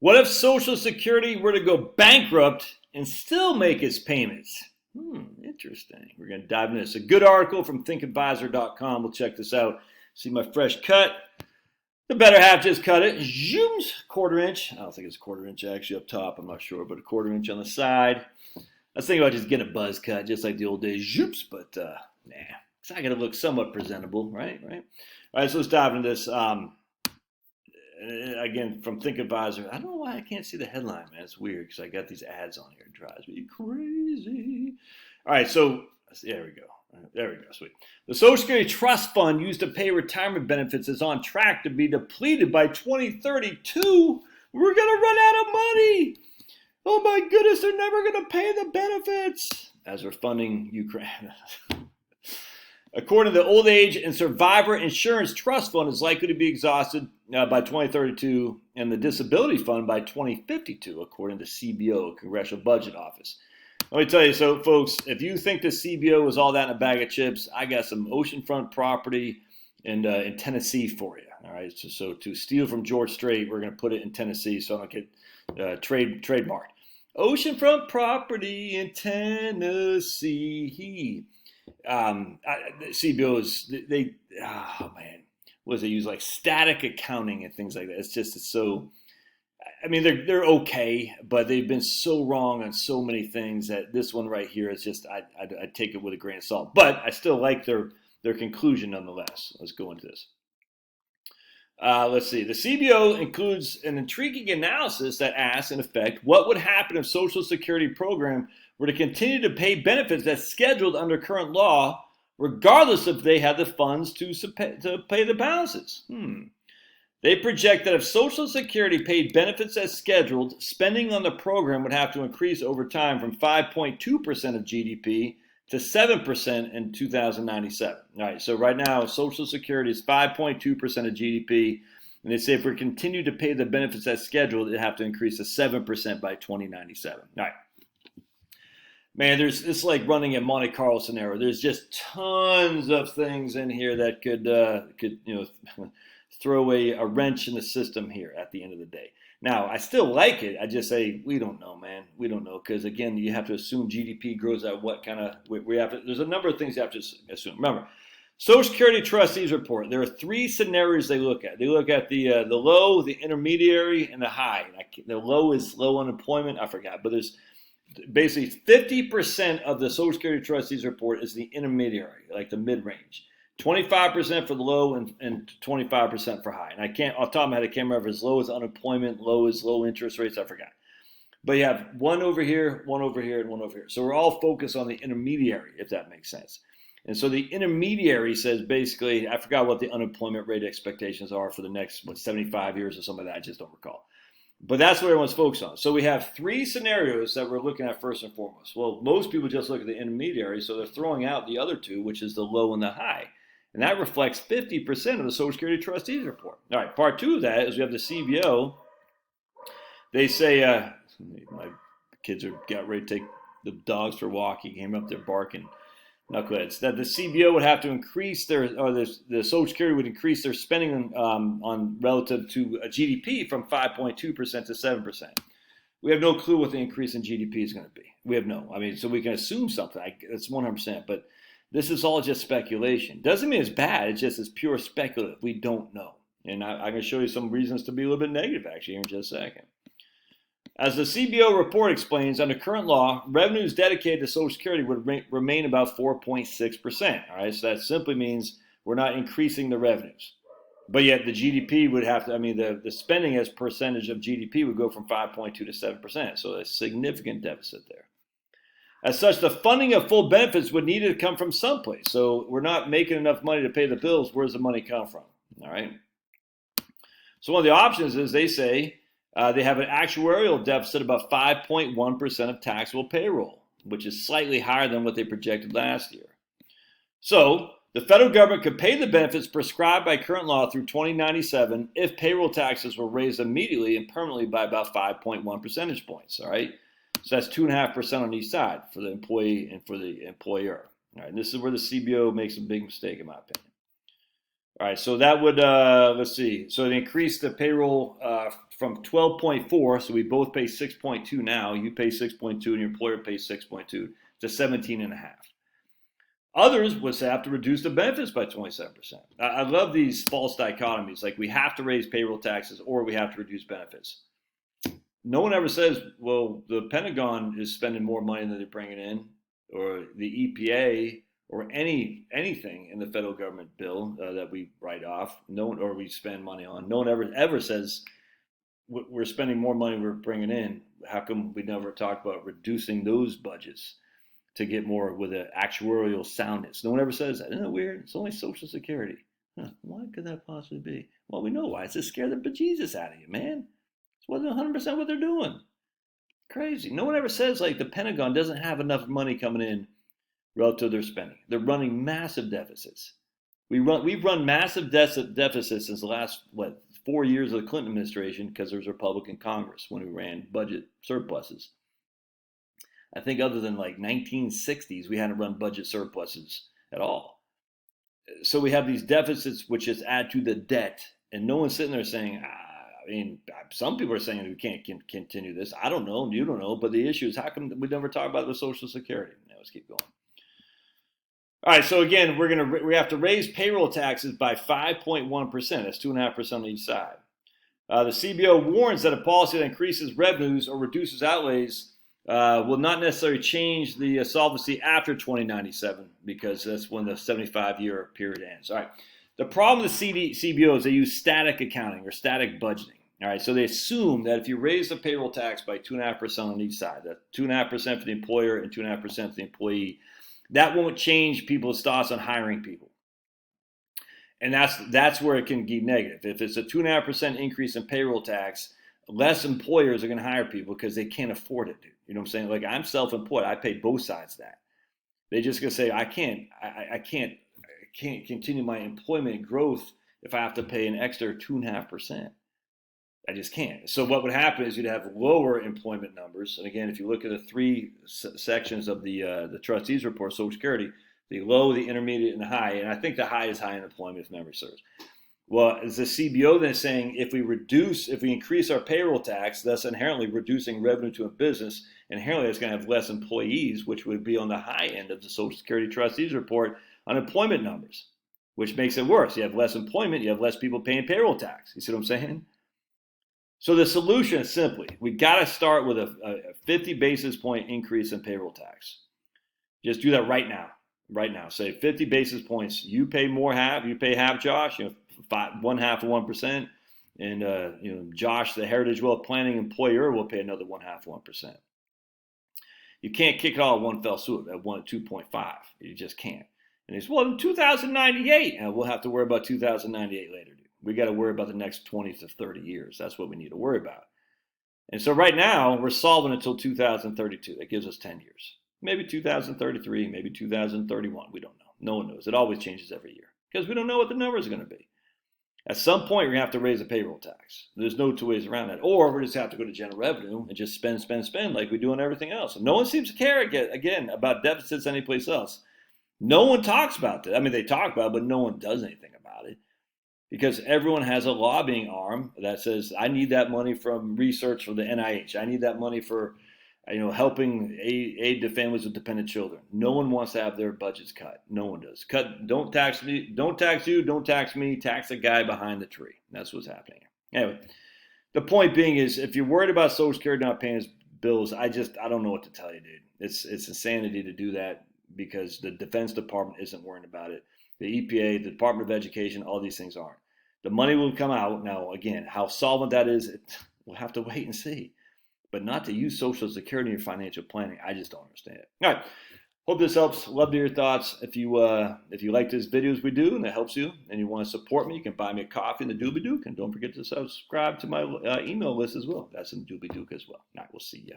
What if Social Security were to go bankrupt and still make its payments? Interesting. We're going to dive into this. A good article from thinkadvisor.com. We'll check this out. See my fresh cut. The better half just cut it. Zooms, 1/4 inch. I don't think it's 1/4 inch actually up top. I'm not sure, but a 1/4 inch on the side. I was thinking about just getting a buzz cut, just like the old days. Zoops, but nah. Because I got to look somewhat presentable, right? All right, so let's dive into this. Again, from ThinkAdvisor. I don't know why I can't see the headline, man. It's weird because I got these ads on here. It drives me crazy. All right, so there we go. There we go, sweet. The Social Security Trust Fund used to pay retirement benefits is on track to be depleted by 2032. We're going to run out of money. Oh my goodness, they're never going to pay the benefits as we're funding Ukraine. According to the Old Age and Survivor Insurance Trust Fund is likely to be exhausted by 2032 and the Disability Fund by 2052, according to CBO, Congressional Budget Office. Let me tell you, so folks, if you think the CBO was all that in a bag of chips, I got some oceanfront property in Tennessee for you. All right, so to steal from George Strait, we're going to put it in Tennessee so I don't get trademarked. Oceanfront property in Tennessee. CBOs, what does they use, like static accounting and things like that. It's so, I mean, they're okay, but they've been so wrong on so many things that this one right here is just, I take it with a grain of salt. But I still like their conclusion nonetheless. Let's go into this. Let's see. The CBO includes an intriguing analysis that asks, in effect, what would happen if Social Security program were to continue to pay benefits as scheduled under current law, regardless if they had the funds to pay the balances. They project that if Social Security paid benefits as scheduled, spending on the program would have to increase over time from 5.2% of GDP to 7% in 2097. All right, so right now, Social Security is 5.2% of GDP, and they say if we continue to pay the benefits as scheduled, it'd have to increase to 7% by 2097. All right. Man, it's like running a Monte Carlo scenario. There's just tons of things in here that could throw a wrench in the system here at the end of the day. Now, I still like it. I just say we don't know, man. We don't know because again, you have to assume GDP grows at what kind of we have to. There's a number of things you have to assume. Remember, Social Security Trustees Report. There are 3 scenarios they look at. They look at the low, the intermediary, and the high. The low is low unemployment. I forgot, but there's basically 50% of the Social Security Trustees Report is the intermediary, like the mid-range. 25% for the low and 25% for high. And I can't, off the top of my head, I can't remember if it's low as unemployment, low as low interest rates, I forgot. But you have one over here, one over here, and one over here. So we're all focused on the intermediary, if that makes sense. And so the intermediary says basically, I forgot what the unemployment rate expectations are for the next, 75 years or something like that, I just don't recall. But that's what everyone's focused on. So we have 3 scenarios that we're looking at first and foremost. Well, most people just look at the intermediary, so they're throwing out the other 2, which is the low and the high. And that reflects 50% of the Social Security Trustees Report. All right, part 2 of that is we have the CBO. They say, my kids are got ready to take the dogs for a walk. He came up there barking. Knuckleheads. That the CBO would have to increase the Social Security would increase their spending on relative to GDP from 5.2% to 7%. We have no clue what the increase in GDP is going to be. We have so we can assume something. It's 100%, but this is all just speculation. Doesn't mean it's bad. It's pure speculative. We don't know. And I'm going to show you some reasons to be a little bit negative actually here in just a second. As the CBO report explains, under current law, revenues dedicated to Social Security would remain about 4.6%. All right, so that simply means we're not increasing the revenues. But yet the GDP would have to, the spending as percentage of GDP would go from 5.2 to 7%. So a significant deficit there. As such, the funding of full benefits would need to come from someplace. So we're not making enough money to pay the bills. Where's the money come from? All right. So one of the options is they say, they have an actuarial deficit of about 5.1% of taxable payroll, which is slightly higher than what they projected last year. So the federal government could pay the benefits prescribed by current law through 2097 if payroll taxes were raised immediately and permanently by about 5.1 percentage points. All right, so that's 2.5% on each side for the employee and for the employer. All right, and this is where the CBO makes a big mistake, in my opinion. All right, so that would, let's see. So it increased the payroll from 12.4, so we both pay 6.2 now. You pay 6.2 and your employer pays 6.2 to 17.5. Others would have to reduce the benefits by 27%. I love these false dichotomies, like we have to raise payroll taxes or we have to reduce benefits. No one ever says, well, the Pentagon is spending more money than they're bringing in, or the EPA, or anything in the federal government bill that we write off, no one, or we spend money on. No one ever says we're spending more money we're bringing in. How come we never talk about reducing those budgets to get more with an actuarial soundness? No one ever says that. Isn't that weird? It's only Social Security. Huh, why could that possibly be? Well, we know why. It's to scare the bejesus out of you, man. It wasn't 100% what they're doing. Crazy. No one ever says like the Pentagon doesn't have enough money coming in relative to their spending. They're running massive deficits. We've run massive deficits since the last 4 years of the Clinton administration because there was a Republican Congress when we ran budget surpluses. I think other than like 1960s, we hadn't run budget surpluses at all. So we have these deficits which just add to the debt, and no one's sitting there saying, I mean, some people are saying we can't continue this. I don't know, you don't know, but the issue is how come we never talk about the Social Security? Now let's keep going. All right, so again, we have to raise payroll taxes by 5.1%. That's 2.5% on each side. The CBO warns that a policy that increases revenues or reduces outlays will not necessarily change the solvency after 2097 because that's when the 75-year period ends. All right. The problem with the CBO is they use static accounting or static budgeting. All right, so they assume that if you raise the payroll tax by 2.5% on each side, that's 2.5% for the employer and 2.5% for the employee, that won't change people's thoughts on hiring people. And that's where it can be negative. If it's a 2.5% increase in payroll tax, less employers are going to hire people because they can't afford it, dude. You know what I'm saying? Like I'm self-employed. I pay both sides of that. They're just going to say, I can't continue my employment growth if I have to pay an extra 2.5%. I just can't. So what would happen is you'd have lower employment numbers. And again, if you look at the three sections of the trustees report, Social Security, the low, the intermediate, and the high, and I think the high is high unemployment if memory serves. Well, is the CBO then saying if we increase our payroll tax, thus inherently reducing revenue to a business, inherently it's going to have less employees, which would be on the high end of the Social Security trustees report on employment numbers, which makes it worse. You have less employment, you have less people paying payroll tax. You see what I'm saying? So the solution is simply, we got to start with a 50 basis point increase in payroll tax. Just do that right now. Right now, say 50 basis points. You pay half, Josh. 1/2 of 1%, and Josh, the Heritage Wealth Planning employer, will pay another 1/2 of 1%. You can't kick it all at one fell swoop at 2.5. You just can't. And he says, well, in 2098, and we'll have to worry about 2098 later, dude. We got to worry about the next 20 to 30 years. That's what we need to worry about. And so right now, we're solving until 2032. That gives us 10 years. Maybe 2033, maybe 2031. We don't know. No one knows. It always changes every year because we don't know what the numbers are going to be. At some point, we're going to have to raise the payroll tax. There's no two ways around that. Or we just have to go to general revenue and just spend like we do on everything else. And no one seems to care, again, about deficits anyplace else. No one talks about that. I mean, they talk about it, but no one does anything about it. Because everyone has a lobbying arm that says, I need that money from research for the NIH. I need that money for helping aid to families with dependent children. No one wants to have their budgets cut. No one does. Don't tax me, don't tax you, don't tax me, tax the guy behind the tree. That's what's happening. Anyway, the point being is if you're worried about Social Security not paying his bills, I don't know what to tell you, dude. It's insanity to do that because the Defense Department isn't worrying about it. The EPA, the Department of Education, all these things aren't. The money will come out. Now, again, how solvent that is, we'll have to wait and see. But not to use Social Security in your financial planning, I just don't understand it. All right. Hope this helps. Love to hear your thoughts. If you like this videos we do and it helps you and you want to support me, you can buy me a coffee in the Doobie Dook. And don't forget to subscribe to my email list as well. That's in the Doobie Dook as well. All right, we'll see you.